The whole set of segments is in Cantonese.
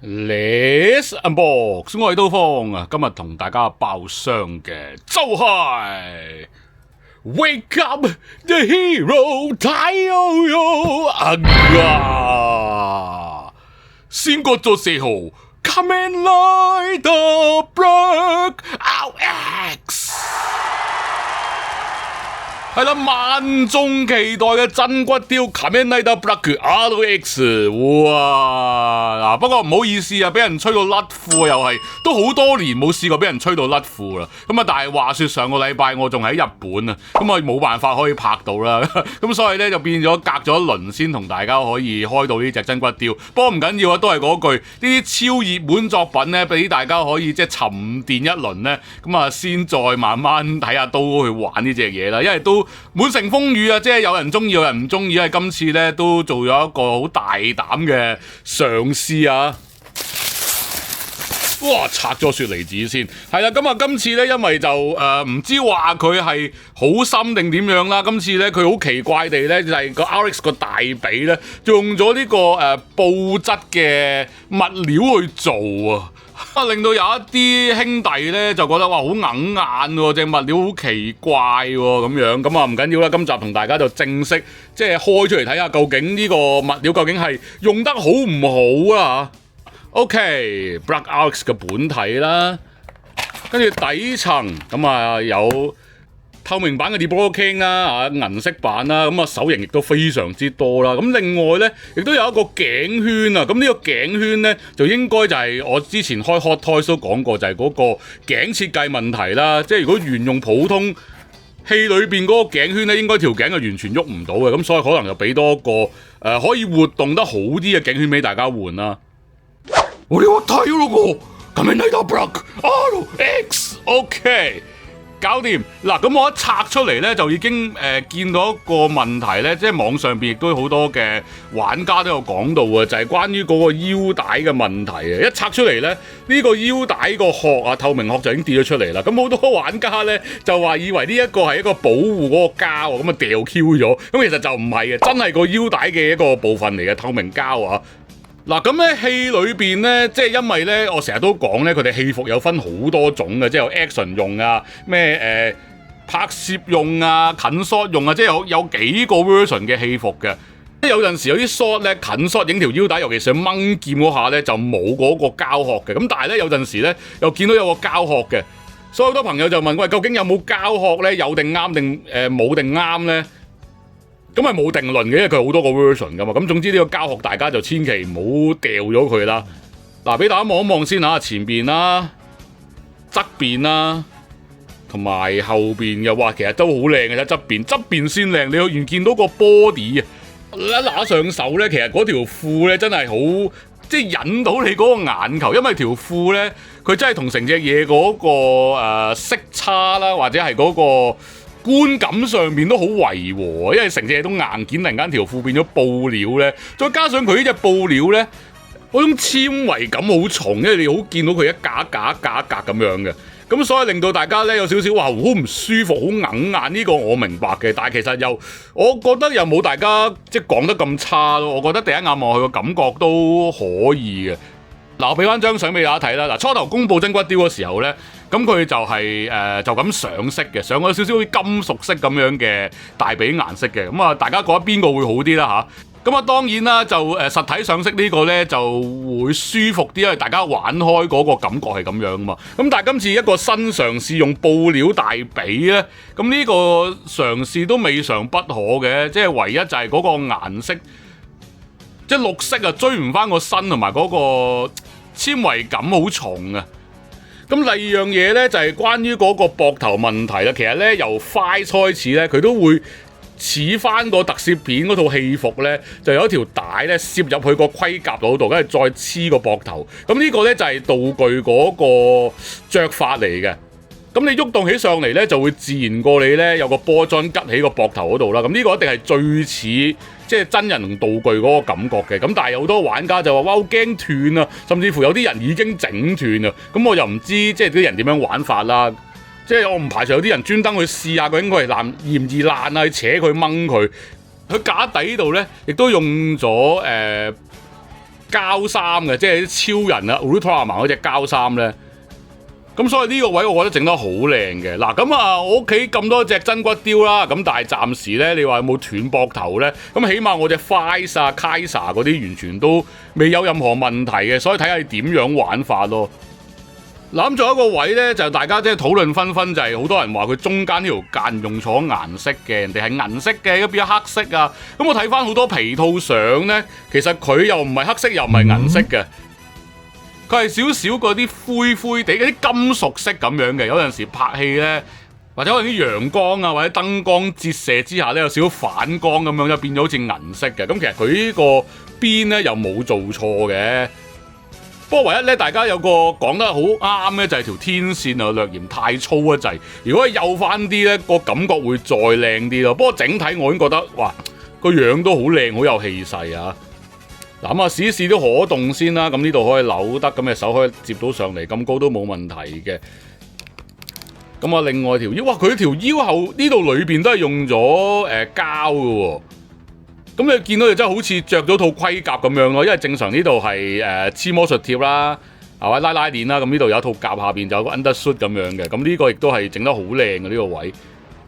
Let's unbox，我係刀鋒啊！今日同大家爆箱嘅就係 Wake Up the Hero 太陽陽啊！先割咗4號 Kamen Rider Black RX。係啦，萬眾期待嘅真骨雕 Kamen Rider Black RX， 哇！嗱，不過唔好意思啊，俾人吹到甩褲又係，都好多年冇試過俾人吹到甩褲啦。咁啊，但係話說上個禮拜我仲喺日本啊，咁啊冇辦法可以拍到啦。咁所以咧就變咗隔咗一輪先同大家可以開到呢隻真骨雕。不過唔緊要啊，都係嗰句，呢啲超熱門作品咧，俾大家可以即係沉澱一輪咧，咁啊先再慢慢睇下刀去玩呢隻嘢啦，因為都滿城風雨啊，即係有人中意，有人唔中意。因為今次咧都做咗一個好大膽嘅嘗試啊！哇，拆咗雪梨子先，係啦。咁啊，今次咧因為就唔知話佢係好深定點樣啦。今次咧佢好奇怪地咧就係個 RX 個大髀咧用咗呢個布質嘅物料去做啊！令到有一啲兄弟咧就覺得哇好硬眼喎，隻物料好奇怪喎咁樣。咁啊唔緊要啦，今集同大家就正式即係開出嚟睇下，究竟呢個物料究竟係用得好唔好啊？OK， Black RX 嘅本體啦，跟住底層咁啊有透明版嘅 Debro King 啦，銀色版啦，咁啊手型亦都非常之多啦。咁另外咧，亦都有一個頸圈啊。咁呢個頸圈咧，就應該就係我之前開 Hot Toys 都講過，就係嗰個頸設計問題啦。即係如果原用普通戲裏邊嗰個頸圈咧，應該條頸係完全喐唔到嘅。咁所以可能就俾多一個可以活動得好啲嘅頸圈俾大家換啦。我哋話睇咯個Kamen Rider Black RX，OK。搞掂嗱，咁我一拆出嚟咧，就已經見到一個問題咧，即係網上邊亦都好多嘅玩家都有講到啊，就係關於嗰個腰帶嘅問題啊！一拆出嚟咧，呢個腰帶個殼啊，透明殼就已經跌咗出嚟啦。咁好多玩家咧就話以為呢一個係一個保護嗰個膠，咁啊掉 Q 咗，咁其實就唔係嘅，真係個腰帶嘅一個部分嚟嘅透明膠啊！嗱，咁咧戲裏邊咧，即係因為咧，我成日都講咧，佢哋戲服有分好多種嘅，即係有 action 用啊，咩拍攝用啊，近 shot 用啊，即係有幾個 version 嘅戲服嘅。即係有陣時有啲 shot 咧，近 shot 影條腰帶，尤其是掹劍嗰下咧，就冇嗰個膠殼嘅。咁但係咧有陣時咧，又見到有個膠殼嘅，所以好多朋友就問：喂，究竟有冇膠殼咧？有定啱定冇定啱咧？咁係冇定論嘅，因為佢好多個 version 噶嘛。咁總之呢個膠殼大家就千祈唔好掉咗佢啦。嗱，俾大家望一望先嚇，前邊啦、側邊啦，同埋後邊嘅，哇，其實都好靚嘅啫。側邊先靚，你會見到個 body 啊，一拿上手咧，其實嗰條褲咧真係好，即係引到你嗰個眼球，因為條褲咧佢真係同成隻嘢嗰個色差啦，或者係嗰個觀感上面都好違和，因為成隻嘢都硬件，突然間條褲變咗布料咧，再加上佢呢隻布料咧，嗰種纖維感好重，因為你好見到佢一格咁樣嘅，咁所以令到大家咧有少少話好唔舒服，好硬眼。呢個我明白嘅，但係其實又我覺得又冇大家即係講得咁差咯。我覺得第一眼望佢個感覺都可以嘅。嗱，我俾翻張相俾大家睇啦。嗱，初頭公布真骨雕嘅時候咧，咁佢就係就咁上色嘅，上咗少少好似金屬色咁樣嘅大髀顏色嘅。咁啊，大家覺得邊個會好啲啦嚇？咁啊，當然啦，就實體上色呢個咧就會舒服啲，因為大家玩開嗰個感覺係咁樣啊嘛。咁但係今次一個新嘗試用布料大髀咧，咁呢個嘗試都未嘗不可嘅，即係唯一就係嗰個顏色。即係綠色啊，追唔翻個身同埋嗰個纖維感好重啊！咁第二樣嘢咧就係關於嗰個膊頭問題啦。其實咧由 Fight 開始咧，佢都會似翻個特攝片嗰套戲服咧，就有一條帶咧攝入去個盔甲度，跟住再黐個膊頭。咁呢個咧就係道具嗰個着法嚟嘅。咁你喐動起上嚟咧，就會自然過你咧有個波樽拮喺個膊頭嗰度啦。咁呢個一定係最似即係真人同道具嗰個感覺嘅。咁但係有好多玩家就話：哇，好驚斷啊！甚至乎有啲人已經整斷啊。咁我又唔知即係啲人點樣玩法啦。即係我唔排除有啲人專登去試下究竟佢係易唔易爛啊，去扯佢掹佢。佢架底度咧亦都用咗膠衫嘅，即係啲超人啊 Ultraman 嗰隻膠衫咧。咁所以呢個位我覺得整得好靚嘅。嗱咁啊，我屋企咁多隻真骨雕啦，咁但係暫時咧，你話有冇斷膊頭咧？咁起碼我隻 Faiz 啊、Kai'Sa 嗰啲完全都未有任何問題嘅，所以睇下你點樣玩法咯。嗱咁仲有一個位咧，就大家即係討論紛紛，就係好多人話佢中間呢條間用錯顏色嘅，人哋係銀色嘅，咁變咗黑色啊。咁我睇翻好多皮套相咧，其實佢又唔係黑色，又唔係銀色嘅。佢係少少嗰啲灰灰地嗰啲金屬色咁樣嘅，有陣時拍戲咧，或者可能啲陽光啊或者燈光折射之下咧，有少少反光咁樣，就變咗好似銀色嘅。咁其實佢呢個邊咧又冇做錯嘅，不過唯一咧大家有個講得好啱咧，就係條天線啊略嫌太粗一滯，如果幼翻啲咧，個感覺會再靚啲咯。不過整體我已經覺得哇，個樣都好靚，好有氣勢啊！嗱咁啊，試一試啲可動先啦。咁呢度可以扭得，咁嘅手可以接到上嚟，咁高都冇問題嘅。咁啊，另外條腰，哇！佢條腰後呢度裏邊都係用咗膠嘅喎。咁你見到就真係好似着咗套盔甲咁樣咯。因為正常呢度係黐魔術貼啦，係嘛，拉鏈啦。咁呢度有一套甲，下邊就有個 undersuit 咁樣嘅。咁呢個亦都係整得好靚嘅呢個位。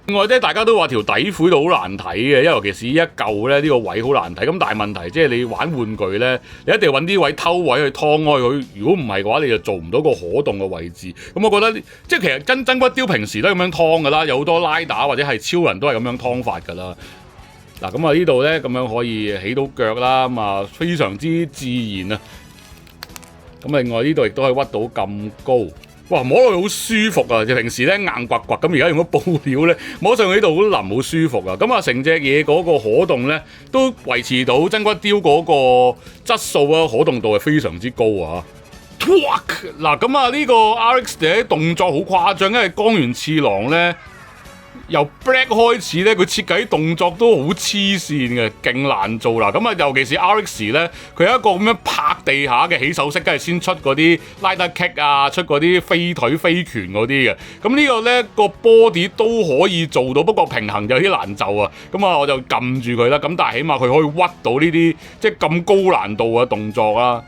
另外咧，大家都話條底褲都好難睇嘅，因為尤其是呢一嚿咧，呢個位好難睇。咁但係問題即係你玩玩具咧，你一定要揾啲位偷位去劏開佢。如果唔係嘅話，你就做唔到個可動嘅位置。咁我覺得即係其實真骨雕平時都係咁樣劏噶啦，有好多拉打或者係超人都係咁樣劏法噶啦。嗱咁啊呢度咧咁樣可以起到腳啦，咁啊非常之自然啊。咁另外呢度亦都可以屈到咁高。哇，摸落去好舒服啊！就平時咧硬刮刮咁，而家用咗布料咧，摸上去呢度好腍，好舒服啊！咁啊，成隻嘢嗰個可動咧，都維持到真骨雕嗰個質素啊，可動度係非常之高啊！嗱，咁啊呢個 RX 嘅動作好誇張，因為光源次郎咧由 Black 開始咧，佢設計動作都好黐線嘅，勁難做啦！咁啊，尤其是 RX 咧，佢有一個咁樣拍地下嘅起手式，梗係先出嗰啲拉得 kick 啊，出嗰啲飛腿飛拳嗰啲嘅。咁呢個咧個 body 都可以做到，不過平衡就有啲難就啊。咁啊，我就撳住佢啦。咁但係起碼佢可以屈到呢啲即係咁高難度嘅動作啦。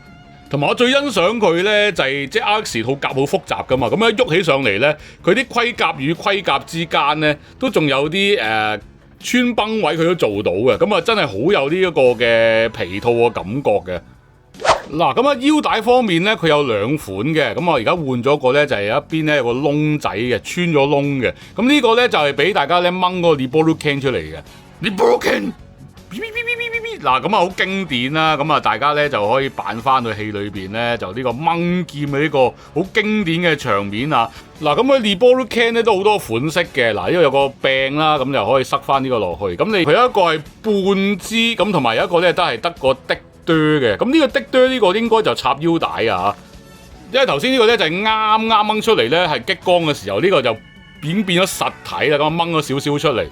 同埋我最欣賞佢咧，就係即係 RX 套甲好複雜噶嘛，咁樣喐起上嚟咧，佢啲盔甲與盔甲之間咧，都仲有啲穿崩位，佢都做到嘅，咁啊真係好有呢一個嘅皮套嘅感覺嘅。嗱，咁啊腰帶方面咧，佢有兩款嘅，咁我而家換咗個咧，就係有一邊咧有個窿仔嘅，穿咗窿嘅，咁呢個咧就係俾大家咧掹嗰個 Libroken 出嚟嘅 Libroken。嗱，咁啊好經典啦，咁啊大家咧就可以扮翻去戲裏邊咧，就呢個掹劍嘅呢個好經典嘅場面啊！嗱，咁佢 Libroken 咧都好多款式嘅，嗱呢度有個柄啦，咁就可以塞翻呢個落去。咁你佢有一個係半支，咁同埋有一個咧都係得個的哆嘅。咁呢個的哆呢個應該就插腰帶啊，因為頭先呢個咧就係啱掹出嚟咧係激光嘅時候，呢個就已經變咗實體啦，咁掹咗少少出嚟。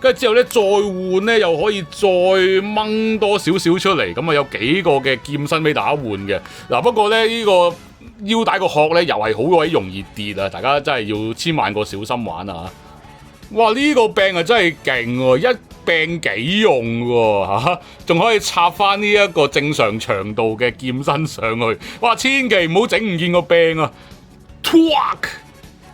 跟住之後咧，再換咧又可以再掹多少少出嚟，咁啊有幾個嘅劍身俾大家換嘅。嗱，不過咧呢個腰帶個殼咧又係好鬼容易跌啊！大家真係要千萬個小心玩啊！哇，呢個柄啊真係勁喎，一柄幾用喎嚇，仲可以插翻呢一個正常長度嘅劍身上去。哇，千祈唔好整唔見個柄啊！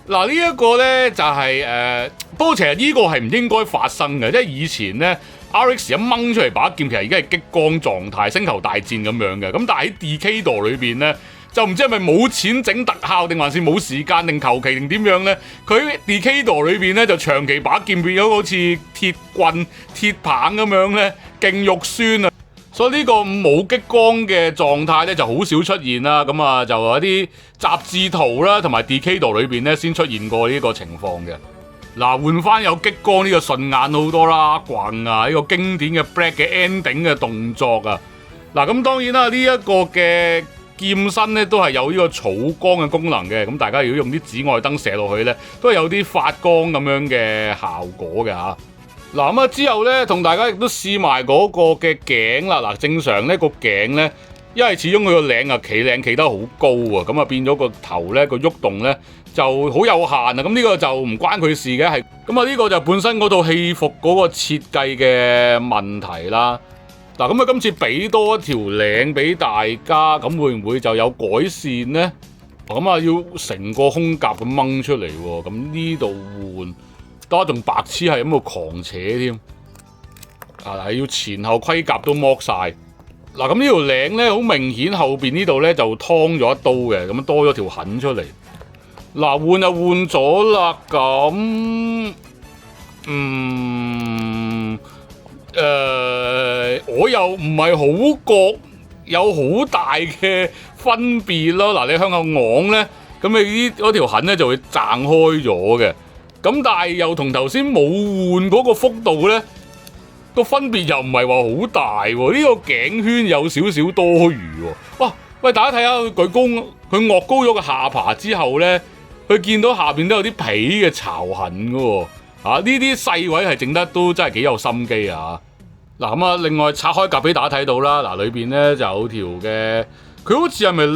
嗱，呢一個咧就係不過其實呢個係唔應該發生嘅，即係以前咧 RX 一掹出嚟把劍，其實而家係激光狀態，星球大戰咁樣嘅。咁但係喺 Decade 裏邊咧，就唔知係咪冇錢整特效，定還是冇時間，定求其定點樣咧？佢 Decade 裏邊咧就長期把劍變咗好似鐵棍、鐵棒咁樣咧，勁肉酸啊！所以呢個冇激光嘅狀態咧就好少出現啦，咁啊就有啲雜誌圖啦，同埋 Decade 裏邊咧先出現過呢個情況嘅。嗱，換翻有激光呢個順眼好多啦，棍啊呢個經典嘅 Black 嘅 ending 嘅動作啊。嗱，咁當然啦，呢一個嘅劍身咧都係有呢個草光嘅功能嘅，咁大家如果用啲紫外燈射落去咧，都係有啲發光咁樣嘅效果嘅嚇。嗱，咁啊之後咧，同大家亦都試埋嗰個嘅頸啦。嗱，正常咧個頸咧，因為始終佢個領啊企得好高啊，咁啊變咗個頭咧個喐動咧就好有限啊。咁呢個就唔關佢事嘅，係咁啊呢個就本身嗰套戲服嗰個設計嘅問題啦。嗱，咁啊今次俾多一條領俾大家，咁會唔會就有改善呢？咁啊要成個胸甲咁掹出嚟喎，咁呢度換，得仲白痴係咁度狂扯添，係要前後盔甲都剝晒。嗱，咁呢條領咧好明顯後邊呢度咧就劏咗一刀嘅，咁多咗條痕出嚟。嗱，換就換咗啦，咁我又唔係好覺有好大嘅分別咯。嗱，你向後昂咧，咁你嗰條痕咧就會掙開咗嘅。咁但係又同頭先冇換嗰個幅度咧，個分別又唔係話好大喎。呢個頸圈有少少多餘喎。哇！喂，大家睇下佢舉高，佢岳高咗個下巴之後咧，佢見到下邊都有啲皮嘅巢痕㗎喎。呢啲細位係整得都真係幾有心機啊！嗱，咁啊，另外拆開甲俾大家睇到啦。嗱，裏邊咧就有條嘅，佢好似係咪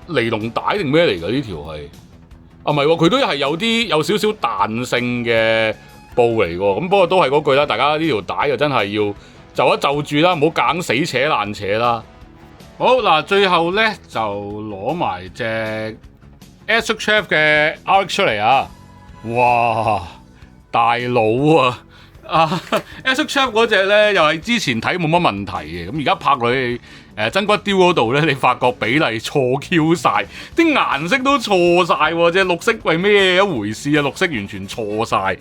尼龍帶定咩嚟㗎？呢條係唔係喎？佢都係有少少彈性嘅布嚟喎。咁不過都係嗰句啦，大家呢條帶就真係要就一就住啦，唔好夾死扯爛扯啦。好嗱，最後咧就攞埋隻 SHF 嘅 RX 出嚟啊！哇，大佬啊！SHF 嗰隻咧又係之前睇冇乜問題嘅，咁而家拍落去真骨雕嗰度咧，你發覺比例錯 Q 晒，啲顏色都錯晒喎，隻綠色為咩一回事啊？綠色完全錯晒。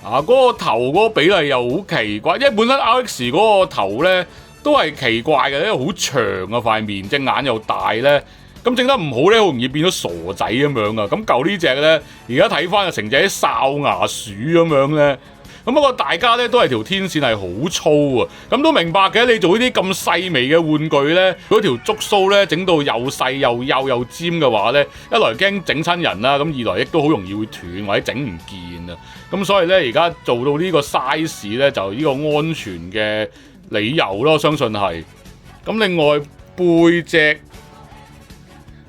嗰個頭嗰個比例又好奇怪，因為本身 RX 嗰個頭咧都係奇怪嘅，因為好長啊塊面，隻眼又大咧，咁整得唔好咧，好容易變咗傻仔咁樣啊！咁舊呢隻咧，而家睇翻就成隻哨牙鼠咁樣咧。咁不過大家咧都係條天線係好粗啊，咁都明白嘅。你做呢啲咁細微嘅玩具咧，嗰條觸鬚咧整到又細又幼又尖嘅話咧，一來驚整親人啦，咁二來亦都好容易會斷或者整唔見啊。咁所以咧而家做到呢個 size 咧，就呢個安全嘅理由咯，相信係。咁另外背脊。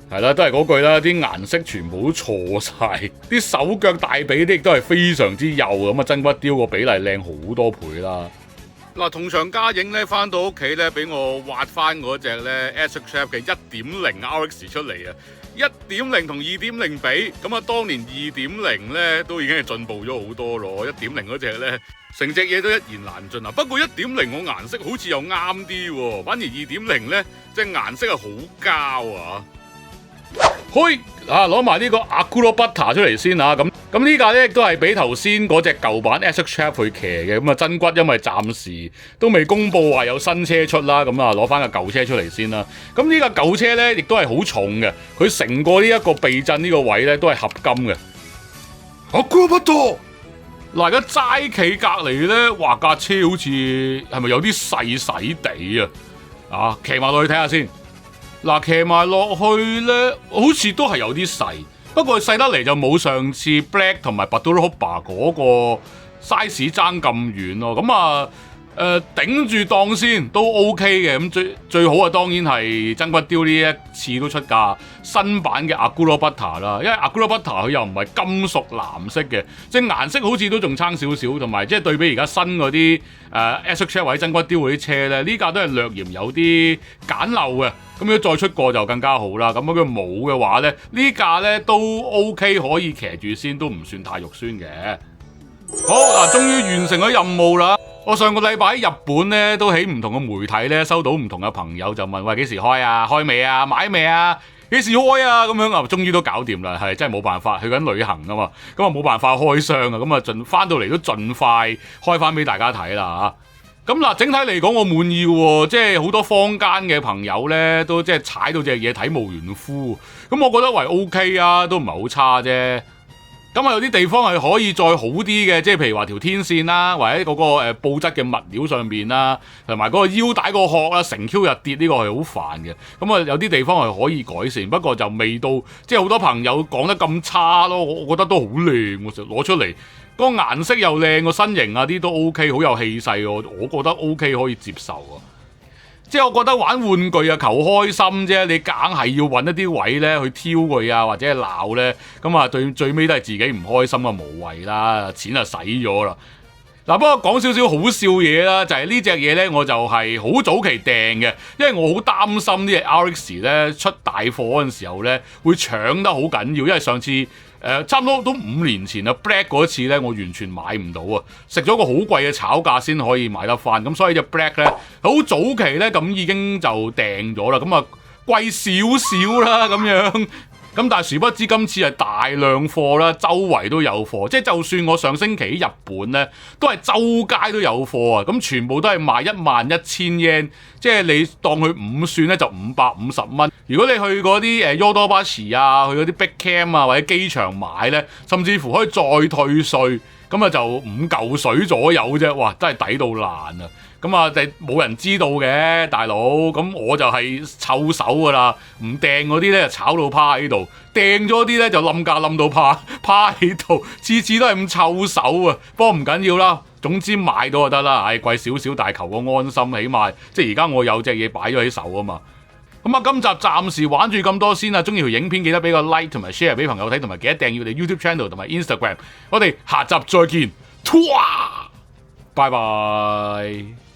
係啦，都係嗰句啦，啲顏色全部都錯晒，啲手腳大髀啲亦都係非常之幼，咁啊真骨雕個比例靚好多倍啦。嗱，同場加映咧，翻到屋企咧，俾我挖翻嗰隻咧 SHF 嘅 1.0 RX 出嚟啊！1.0 同 2.0 比，咁啊當年 2.0 咧都已經係進步咗好多咯。1.0 嗰隻咧，成隻嘢都一言難盡啊。不過 1.0 個顏色好似又啱啲喎，反而 2.0 咧隻顏色係好膠啊。開攞埋呢個 Akuro Butter 出嚟先啊！咁呢架咧亦都係比頭先嗰隻舊版 SHF 去騎嘅，咁啊真骨因為暫時都未公佈話有新車出啦，咁啊攞翻個舊車出嚟先啦。咁呢架舊車咧亦都係好重嘅，佢成個呢一個避震呢個位咧都係合金嘅。Akuro Butter 嗱，而家齋企隔離咧，話架車好似係咪有啲細細地啊？騎埋落去睇下先。嗱，騎埋落去咧，好似都係有啲細，不過細得嚟就冇上次 Black 同埋 Baduro Hoppa 嗰個 size 爭咁遠咯。咁啊，頂住檔先都 OK 嘅。咁最好啊，當然係真骨雕呢一次都出架新版嘅 Akuro Butter 啦。因為 Akuro Butter 佢又唔係金屬藍色嘅，即係顏色好似都仲差少少，同埋即係對比而家新嗰啲SHF 或者真骨雕嗰啲車咧，呢架都係略嫌有啲簡陋嘅。咁如果再出過就更加好啦。咁如果冇嘅話咧，呢架咧都 OK 可以騎住先，都唔算太肉酸嘅。好嗱，終於完成咗任務啦！我上個禮拜喺日本咧，都喺唔同嘅媒體咧收到唔同嘅朋友就問：喂，幾時開啊？開未啊？買未啊？幾時開啊？咁樣啊，終於都搞掂啦，係真係冇辦法，去緊旅行啊嘛，咁啊冇辦法開箱啊，咁啊盡翻到嚟都盡快開翻俾大家睇啦嚇。咁嗱，整體嚟講我滿意喎，即係好多坊間嘅朋友咧都即係踩到隻嘢體無完膚，咁我覺得為 OK 啊，都唔係好差啫。咁啊有啲地方係可以再好啲嘅，即係譬如話條天線啦，或者嗰個布質嘅物料上面啦，同埋嗰個腰帶個殼啦，成 Q 日跌呢個係好煩嘅。咁啊有啲地方係可以改善，不過就未到即係好多朋友講得咁差咯。我覺得都好靚喎，攞出嚟。個顏色又靚，個身形啊啲都 OK， 好有氣勢喎，我覺得 OK 可以接受啊。即係我覺得玩玩具啊求開心啫，你硬係要揾一啲位咧去挑佢啊，或者係鬧咧，咁啊最尾都係自己唔開心啊，無謂啦，錢就使咗啦。嗱，不過講少少好笑嘢啦，就係呢隻嘢咧，我就係好早期訂嘅，因為我好擔心呢隻 RX 咧出大貨嗰陣時候咧會搶得好緊要，因為上次差唔多都5年前啦 Black 嗰次咧，我完全買唔到啊，食咗個好貴嘅炒價先可以買得翻，咁所以隻 Black 咧好早期咧咁已經就訂咗啦，咁啊貴少少啦咁樣。咁但係殊不知今次係大量貨啦，周圍都有貨，即係就算我上星期喺日本咧，都係周街都有貨啊！咁全部都係賣11000 yen，即係你當佢5算咧就550蚊。如果你去嗰啲Yodobashi 啊，去嗰啲 Big Camp 啊或者機場買咧，甚至乎可以再退稅，咁啊就5嚿水左右啫，哇！真係抵到爛啊！咁啊，冇人知道嘅，大佬。咁我就係臭手噶啦，唔掟嗰啲咧就炒到趴喺度，掟咗啲咧就冧價冧到趴喺度，次次都係咁臭手啊！不過唔緊要啦，總之買到就得啦。唉，貴少少，但係求個安心，起碼即係而家我有隻嘢擺咗喺手啊嘛。咁啊，今集暫時玩住咁多先啦。中意條影片記得俾個 like 同埋 share 俾朋友睇，同埋記得訂閱我哋 YouTube channel 同埋 Instagram。我哋下集再見，拜拜。